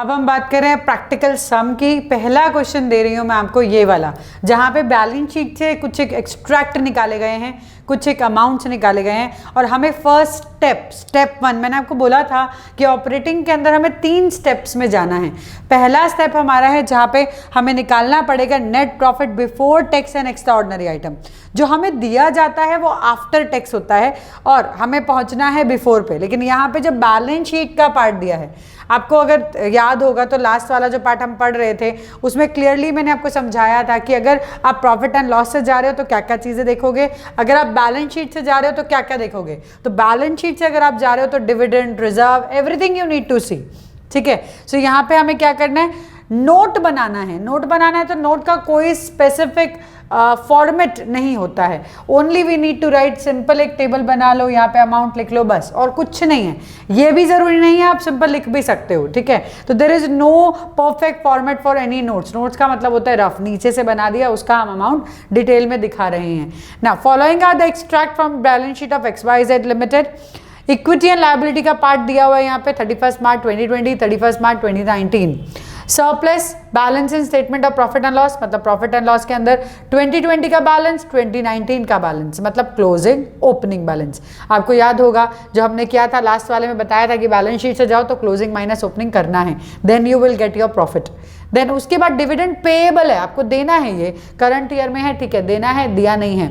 अब हम बात कर रहे हैं प्रैक्टिकल सम की। पहला क्वेश्चन दे रही हूँ मैं आपको ये वाला, जहाँ पे बैलेंस शीट से कुछ एक एक्सट्रैक्ट निकाले गए हैं, कुछ एक अमाउंट्स निकाले गए हैं और हमें फर्स्ट स्टेप 1, मैंने आपको बोला था कि ऑपरेटिंग के अंदर हमें 3 स्टेप्स में जाना है। पहला स्टेप हमारा है जहाँ पे हमें निकालना पड़ेगा net profit before tax and extra ordinary item. जो हमें दिया जाता है वो आफ्टर टैक्स होता है और हमें पहुंचना है बिफोर पे। लेकिन यहाँ पे जब बैलेंस शीट का पार्ट दिया है, आपको अगर याद होगा तो लास्ट वाला जो पार्ट हम पढ़ रहे थे उसमें क्लियरली मैंने आपको समझाया था कि अगर आप प्रॉफिट एंड लॉस से जा रहे हो तो क्या क्या चीज़ें देखोगे, अगर आप बैलेंस शीट से जा रहे हो तो क्या क्या देखोगे। तो बैलेंस शीट से अगर आप जा रहे हो तो dividend, reserve, everything you need to see. ठीक है, सो यहाँ पे हमें क्या करना है, नोट बनाना है। नोट बनाना है तो नोट का कोई स्पेसिफिक फॉर्मेट नहीं होता है, only we need to write simple एक टेबल बना लो, यहाँ पे अमाउंट लिख लो, बस, और कुछ नहीं है। ये भी जरूरी नहीं है, आप सिंपल लिख भी सकते हो। ठीक है, तो there is no perfect format for any notes. Notes का मतलब होता है रफ, नीचे से बना दिया, उसका हम अमाउंट डिटेल में दिखा रहे हैं ना। Following are the extract from balance sheet of XYZ limited. Equity and liability का पार्ट दिया हुआ है यहाँ पे 31 March 2020, 31 March 2019। Surplus balance in statement of profit and loss, मतलब प्रॉफिट एंड लॉस के अंदर 2020 का बैलेंस, 2019 का बैलेंस, मतलब क्लोजिंग ओपनिंग बैलेंस। आपको याद होगा जो हमने किया था लास्ट वाले में, बताया था कि बैलेंस शीट से जाओ तो क्लोजिंग माइनस ओपनिंग करना है, then you will get your profit. Then उसके बाद डिविडेंड पेएबल है, आपको देना है, ये करंट ईयर में है, ठीक है, देना है, दिया नहीं है।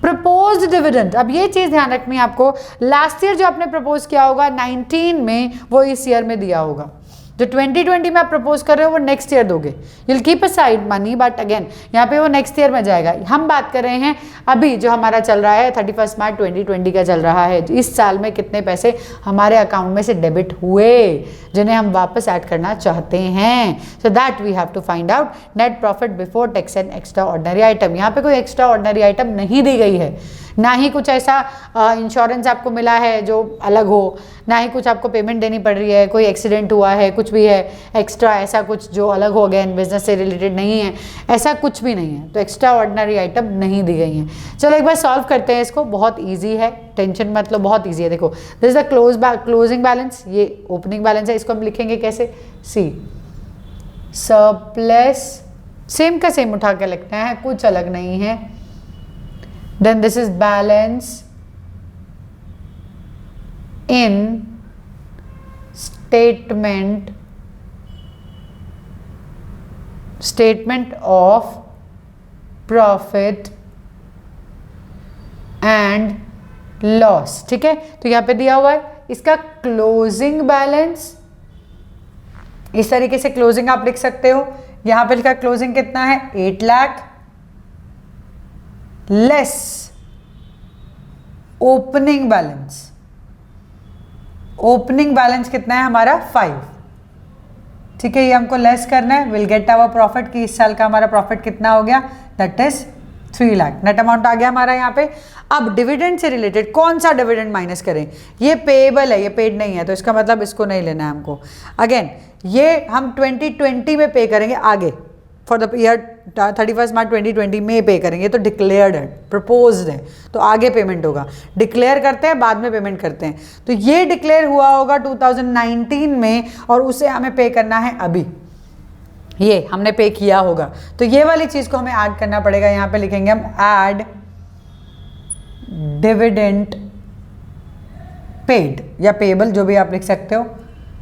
प्रपोज डिविडेंड, अब ये चीज ध्यान रखनी है आपको, लास्ट ईयर जो आपने प्रपोज किया होगा 19 में, वो इस ईयर में दिया होगा। जो 2020 में आप प्रपोज कर रहे हो वो नेक्स्ट ईयर दोगे, you'll keep aside money, but again यहाँ पे वो नेक्स्ट ईयर में जाएगा। हम बात कर रहे हैं अभी जो हमारा चल रहा है 31 मार्च 2020 का चल रहा है, इस साल में कितने पैसे हमारे अकाउंट में से डेबिट हुए जिन्हें हम वापस ऐड करना चाहते हैं। So that we have to find out net profit before tax and extra ordinary item. यहाँ पे कोई एक्स्ट्रा ऑर्डिनरी आइटम नहीं दी गई है, ना ही कुछ ऐसा इंश्योरेंस आपको मिला है जो अलग हो, ना ही कुछ आपको पेमेंट देनी पड़ रही है, कोई एक्सीडेंट हुआ है, कुछ भी है एक्स्ट्रा ऐसा कुछ जो अलग हो गया, बिजनेस से रिलेटेड नहीं है, ऐसा कुछ भी नहीं है। तो एक्स्ट्रा ऑर्डिनरी आइटम नहीं दी गई हैं। चलो एक बार सॉल्व करते हैं इसको, बहुत ईजी है, टेंशन मतलब बहुत ईजी है। देखो this is the closing balance, ये ओपनिंग बैलेंस है, इसको हम लिखेंगे कैसे, सी सरप्लस, सेम का सेम उठा के लिखना है, कुछ अलग नहीं है। Then this is balance in statement of profit and loss। ठीक है, तो यहाँ पे दिया हुआ है इसका क्लोजिंग बैलेंस, इस तरीके से क्लोजिंग आप लिख सकते हो। यहाँ पे लिखा क्लोजिंग कितना है 8 lakh less opening balance. Opening balance कितना है हमारा 5। ठीक है, ये हमको लेस करना है, विल गेट आवर प्रॉफिट कि इस साल का हमारा प्रॉफिट कितना हो गया, that is 3 lakh. Net amount आ गया हमारा यहाँ पे। अब डिविडेंड से रिलेटेड कौन सा डिविडेंड माइनस करें, ये पेएबल है, ये पेड नहीं है, तो इसका मतलब इसको नहीं लेना है हमको। अगेन ये हम 2020 में पे करेंगे, आगे फॉर द ईयर 31 मार्च 2020 में पे करेंगे, तो डिक्लेयर्ड है, प्रपोज्ड है, तो आगे पेमेंट होगा। डिक्लेयर करते हैं बाद में पेमेंट करते हैं, तो ये डिक्लेयर हुआ होगा 2019 में और उसे हमें पे करना है अभी, ये हमने पे किया होगा। तो ये वाली चीज़ को हमें ऐड करना पड़ेगा। यहाँ पे लिखेंगे हम ऐड डिविडेंड पेड या पेबल, जो भी आप लिख सकते हो,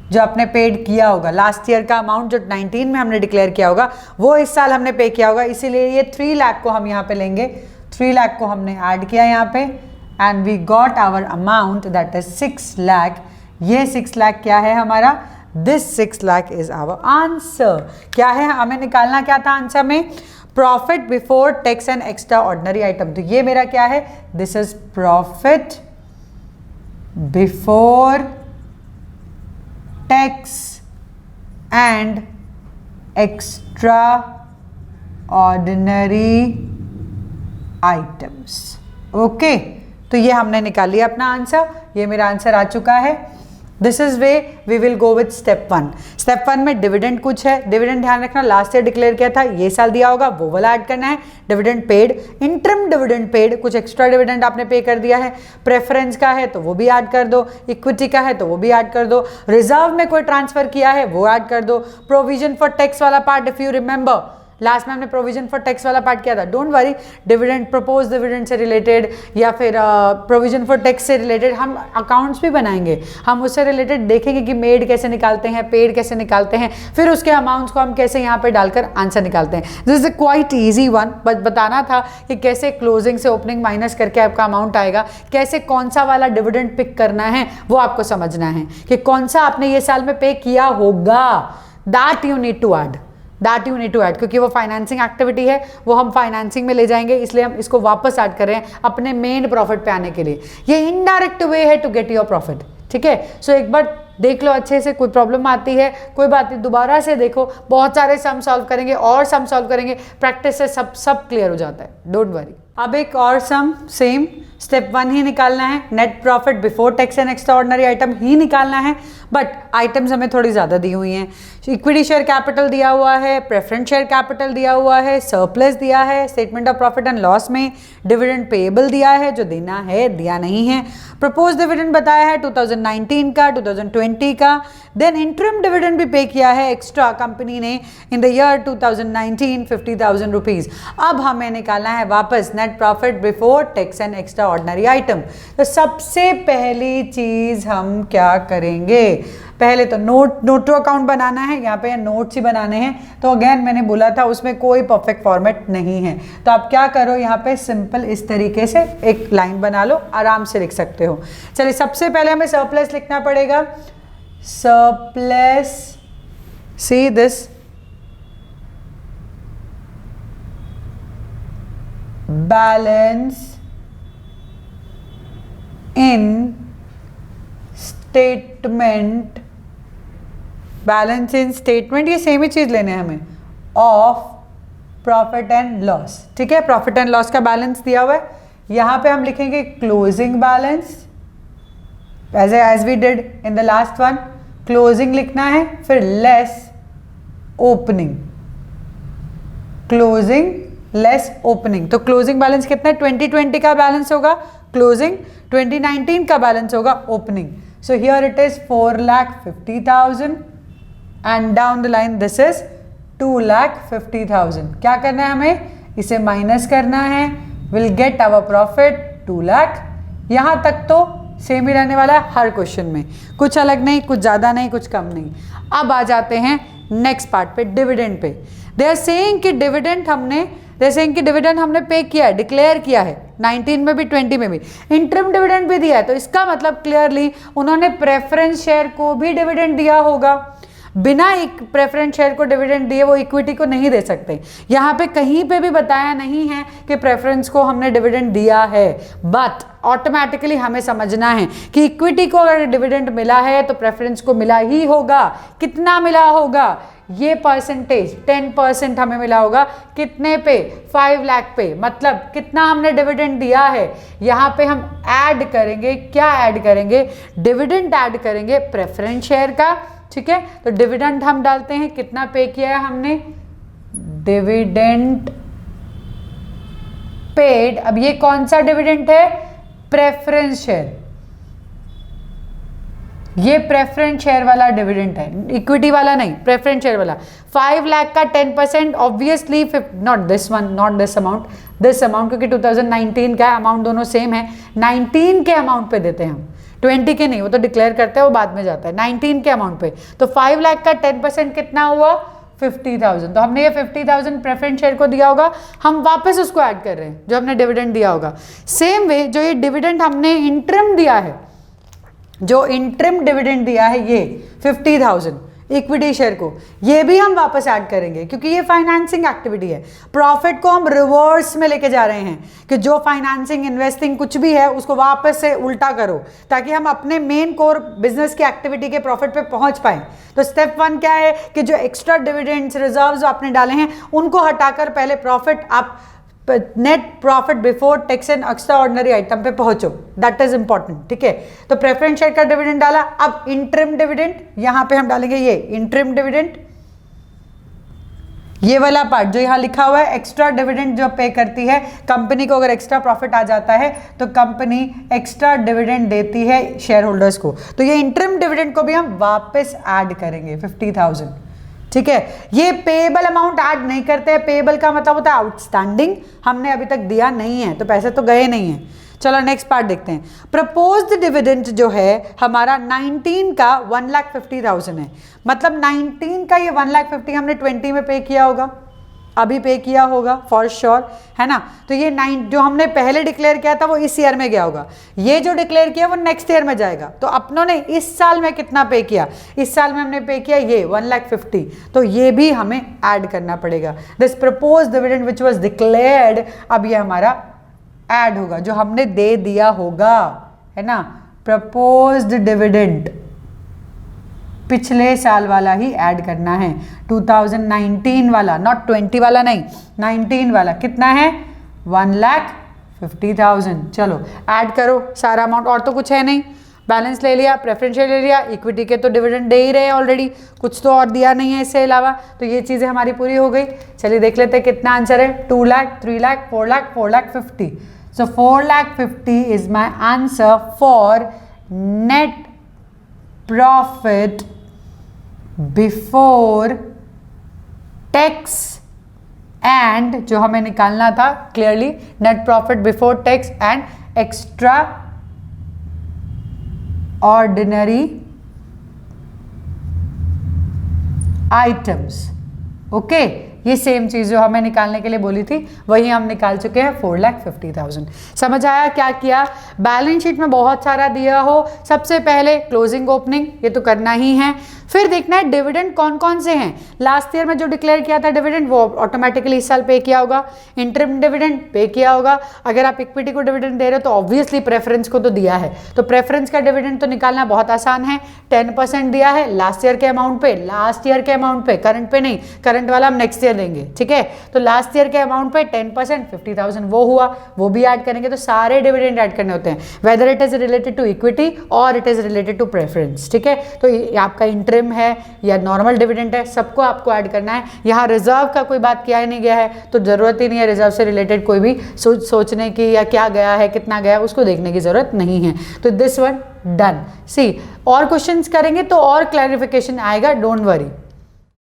जो आपने पेड किया होगा लास्ट ईयर का अमाउंट जो 19 में हमने डिक्लेयर किया होगा वो इस साल हमने पे किया होगा, इसीलिए ये 3 लाख को हम यहाँ पे लेंगे। 3 लाख को हमने ऐड किया यहाँ पे and we got our amount that is 6 lakh. ये 6 लाख क्या है हमारा, this 6 lakh is our answer. क्या है, हमें निकालना क्या था आंसर में, profit before tax and extra ordinary item. तो ये मेरा क्या है, this is profit before tax and extra ordinary items. Okay, तो ये हमने निकाल लिया अपना आंसर, ये मेरा आंसर आ चुका है। This is way we will go with step 1। Step 1 में डिविडेंड कुछ है, डिविडेंड ध्यान रखना लास्ट ईयर डिक्लेयर किया था, ये साल दिया होगा वो वाला ऐड करना है। Dividend paid, interim dividend paid, कुछ एक्स्ट्रा डिविडेंड आपने पे कर दिया है, प्रेफरेंस का है तो वो भी ऐड कर दो, इक्विटी का है तो वो भी ऐड कर दो, रिजर्व में कोई ट्रांसफर किया है वो ऐड कर दो, प्रोविजन फॉर टैक्स वाला part if you remember last में हमने प्रोविजन फॉर टैक्स वाला पार्ट किया था, don't worry, dividend propose dividend से रिलेटेड या फिर प्रोविजन फॉर टैक्स से रिलेटेड हम अकाउंट्स भी बनाएंगे, हम उससे रिलेटेड देखेंगे कि मेड कैसे निकालते हैं, पेड कैसे निकालते हैं, फिर उसके अमाउंट्स को हम कैसे यहाँ पे डालकर आंसर निकालते हैं। This is a quite easy one, but बताना था कि कैसे क्लोजिंग से ओपनिंग माइनस करके आपका अमाउंट आएगा, कैसे कौन सा वाला डिविडेंड पिक करना है वो आपको समझना है कि कौन सा आपने ये साल में पे किया होगा, that you need to add, क्योंकि वो फाइनेंसिंग एक्टिविटी है, वो हम फाइनेंसिंग में ले जाएंगे, इसलिए हम इसको वापस ऐड कर रहे हैं अपने मेन प्रॉफिट पे आने के लिए। ये इनडायरेक्ट वे है टू गेट योर प्रॉफिट, ठीक है। सो एक बार देख लो अच्छे से, कोई प्रॉब्लम आती है कोई बात नहीं, दोबारा से देखो, बहुत सारे सम सॉल्व करेंगे और सम सॉल्व करेंगे, प्रैक्टिस से सब क्लियर हो जाता है, डोंट वरी। अब एक और सम सेम स्टेप 1 ही निकालना है, net profit before tax and extra ordinary item ही निकालना है, बट आइटम्स हमें थोड़ी ज़्यादा दी हुई हैं। इक्विटी शेयर कैपिटल दिया हुआ है, प्रेफरेंस शेयर कैपिटल दिया हुआ है, सरप्लस दिया है, statement of profit and loss में डिविडेंड पेएबल दिया है, जो देना है दिया नहीं है, प्रपोज डिविडेंड बताया है 2019 का, 2020 का, देन इंटरम डिविडेंड भी पे किया है एक्स्ट्रा कंपनी ने इन द ईयर 2019 50,000 रुपीज़। अब हमें निकालना है वापस net profit before tax and extra ordinary item. तो सबसे पहली चीज़ हम क्या करेंगे, पहले तो नोट टू अकाउंट बनाना है, यहाँ पे नोट्स ही बनाने हैं, तो अगेन मैंने बोला था उसमें कोई परफेक्ट फॉर्मेट नहीं है, तो आप क्या करो यहाँ पे सिंपल इस तरीके से एक लाइन बना लो, आराम से लिख सकते हो। चलिए सबसे पहले हमें सरप्लस लिखना पड़ेगा, surplus, see this balance in statement, balance in statement, ये सेम ही चीज लेने हैं हमें, ऑफ प्रॉफिट एंड लॉस, ठीक है। प्रॉफिट एंड लॉस का बैलेंस दिया हुआ है, यहां पे हम लिखेंगे closing balance as we did in the last one, closing लिखना है, फिर less opening, closing less opening. तो क्लोजिंग बैलेंस कितना है, 2020 का बैलेंस होगा क्लोजिंग, 2019 का बैलेंस होगा opening. So here it is 4,50,000 and down the line this is 2,50,000। क्या करना है हमें, इसे माइनस करना है, will get our profit 2 lakh. यहाँ तक तो सेम ही रहने वाला है हर क्वेश्चन में, कुछ अलग नहीं, कुछ ज़्यादा नहीं, कुछ कम नहीं। अब आ जाते हैं नेक्स्ट पार्ट पे, dividend pay. They are saying कि डिविडेंड हमने पे किया है, डिक्लेयर किया है 19 में भी 20 में भी, इंटरम डिविडेंड भी दिया है, तो इसका मतलब क्लियरली उन्होंने प्रेफरेंस शेयर को भी डिविडेंड दिया होगा। बिना एक प्रेफरेंस शेयर को डिविडेंड दिए वो इक्विटी को नहीं दे सकते। यहाँ पे कहीं पे भी बताया नहीं है कि प्रेफरेंस को हमने डिविडेंड दिया है, बट ऑटोमेटिकली हमें समझना है कि इक्विटी को अगर डिविडेंड मिला है तो प्रेफरेंस को मिला ही होगा। कितना मिला होगा, ये परसेंटेज 10% हमें मिला होगा, कितने पे, 5 लाख पे, मतलब कितना हमने डिविडेंड दिया है। यहाँ पे हम ऐड करेंगे, क्या ऐड करेंगे, डिविडेंड ऐड करेंगे प्रेफरेंस शेयर का, ठीक है। तो डिविडेंड हम डालते हैं, कितना पे किया है हमने, डिविडेंड पेड। अब ये कौन सा डिविडेंड है, प्रेफरेंस शेयर, ये प्रेफरेंस शेयर वाला डिविडेंड है, इक्विटी वाला नहीं, प्रेफरेंस शेयर वाला। 5 लाख का 10% obviously, not this one, not this amount, this amount, क्योंकि 2019 का अमाउंट दोनों सेम है, 19 के अमाउंट पे देते हैं हम, 20 के नहीं, वो तो डिक्लेयर करते हैं, वो बाद में जाता है, 19 के अमाउंट पे। तो 5 लाख का 10% कितना हुआ, 50,000। तो हमने ये 50,000 प्रेफरेंस शेयर को दिया होगा, हम वापस उसको ऐड कर रहे हैं जो हमने डिविडेंड दिया होगा। सेम वे जो ये डिविडेंड हमने इंटरम दिया है, जो इंटरम डिविडेंड दिया है ये 50,000 इक्विटी शेयर को, ये भी हम वापस ऐड करेंगे, क्योंकि ये फाइनेंसिंग एक्टिविटी है। प्रॉफिट को हम रिवर्स में लेके जा रहे हैं कि जो फाइनेंसिंग, इन्वेस्टिंग कुछ भी है उसको वापस से उल्टा करो, ताकि हम अपने मेन कोर बिजनेस की एक्टिविटी के प्रॉफिट पे पहुंच पाए। तो स्टेप 1 क्या है कि जो एक्स्ट्रा डिविडेंड्स, रिजर्व्स आपने डाले हैं उनको हटाकर पहले प्रॉफिट आप net profit before tax and extra ordinary item पे पहुंचो, दैट इज इंपॉर्टेंट, ठीक है। तो प्रेफरेंस शेयर का डिविडेंड डाला, अब इंटरिम डिविडेंड यहां पे हम डालेंगे, ये इंटरिम डिविडेंड, ये वाला पार्ट जो यहां लिखा हुआ है, एक्स्ट्रा डिविडेंड जो पे करती है कंपनी को, अगर एक्स्ट्रा प्रॉफिट आ जाता है तो कंपनी एक्स्ट्रा डिविडेंड देती है शेयर होल्डर्स को, तो ये इंटरिम डिविडेंड को भी हम वापस ऐड करेंगे 50,000, ठीक है। ये पेएबल अमाउंट ऐड नहीं करते हैं, पेएबल का मतलब होता है आउटस्टैंडिंग, हमने अभी तक दिया नहीं है तो पैसे तो गए नहीं हैं। चलो नेक्स्ट पार्ट देखते हैं। प्रपोज्ड डिविडेंड जो है हमारा 19 का 1,50,000 है, मतलब 19 का ये 1,50,000 हमने 20 में पे किया होगा, अभी पे किया होगा फॉर श्योर, है ना। तो ये 9 जो हमने पहले डिक्लेयर किया था वो इस ईयर में गया होगा, ये जो डिक्लेयर किया वो नेक्स्ट ईयर में जाएगा। तो अपनों ने इस साल में कितना पे किया, इस साल में हमने पे किया ये 1,50,000, तो ये भी हमें ऐड करना पड़ेगा। This propose dividend which was declared, अब ये हमारा ऐड होगा जो हमने दे दिया होगा, है ना। प्रपोज्ड डिविडेंड पिछले साल वाला ही ऐड करना है, 2019 वाला, नॉट 20 वाला नहीं, 19 वाला कितना है 1,50,000। चलो ऐड करो सारा अमाउंट, और तो कुछ है नहीं, बैलेंस ले लिया, प्रेफरेंशियल ले लिया, इक्विटी के तो डिविडेंड दे ही रहे हैं ऑलरेडी, कुछ तो और दिया नहीं है इससे अलावा, तो ये चीज़ें हमारी पूरी हो गई। चलिए देख लेते हैं कितना आंसर है, 2 लाख, 3 लाख, 4 लाख, 4,50,000। सो 4,50,000 is my answer for net profit before tax and, जो हमें निकालना था clearly, net profit before tax and extra ordinary items. Okay, ये सेम चीज जो हमें निकालने के लिए बोली थी वही हम निकाल चुके हैं, 4,50,000। समझ आया क्या किया। बैलेंस शीट में बहुत सारा दिया हो, सबसे पहले क्लोजिंग ओपनिंग ये तो करना ही है, फिर देखना है डिविडेंड कौन कौन से हैं। लास्ट ईयर में जो डिक्लेयर किया था डिविडेंड वो ऑटोमेटिकली इस साल पे किया होगा, इंटरिम डिविडेंड पे किया होगा। अगर आप इक्विटी को डिविडेंड दे रहे हो तो ऑब्वियसली प्रेफरेंस को तो दिया है, तो प्रेफरेंस का डिविडेंड तो निकालना बहुत आसान है। 10% दिया है लास्ट ईयर के अमाउंट पे, लास्ट ईयर के अमाउंट पे, करंट पे नहीं, करंट वाला हम नेक्स्ट ईयर देंगे, ठीक है। तो लास्ट ईयर के अमाउंट पे 10% 50,000 वो हुआ, वो भी ऐड करेंगे। तो सारे डिविडेंड ऐड करने होते हैं, whether it is related to equity or it is related to preference, ठीक है। तो ये आपका इंटरिम है या नॉर्मल डिविडेंड है, सबको आपको ऐड करना है। यहाँ रिजर्व का कोई बात किया ही नहीं गया है, तो जरूरत ही नहीं है रिजर्व से रिलेटेड कोई भी सोचने की, या क्या गया है कितना गया है उसको देखने की जरूरत नहीं है। तो दिस वन डन। सी और क्वेश्चंस करेंगे तो और क्लैरिफिकेशन आएगा, डोंट वरी।